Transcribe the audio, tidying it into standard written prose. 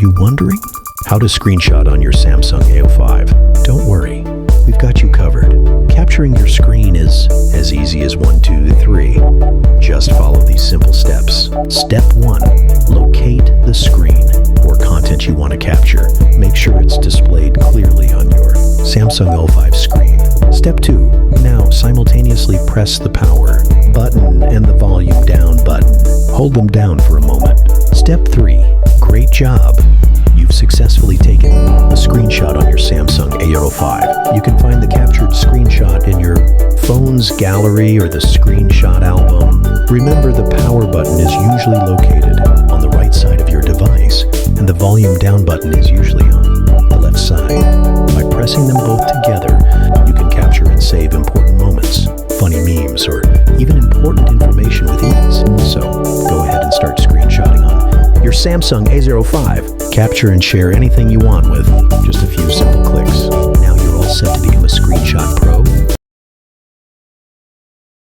you wondering? How to screenshot on your Samsung A05? Don't worry, we've got you covered. Capturing your screen is as easy as 1, 2, 3. Just follow these simple steps. Step 1. Locate the screen or content you want to capture. Make sure it's displayed clearly on your Samsung A05 screen. Step 2. Now simultaneously press the power button and the volume down button. Hold them down for a moment. Step 3. Great job! You've successfully taken a screenshot on your Samsung A05. You can find the captured screenshot in your phone's gallery or the screenshot album. Remember, the power button is usually located on the right side of your device, and the volume down button is usually on the left side. By pressing them both together, you can capture and save important moments, funny memes, or even important information with ease. So go ahead and start screenshotting on your Samsung A05. Capture and share anything you want with just a few simple clicks.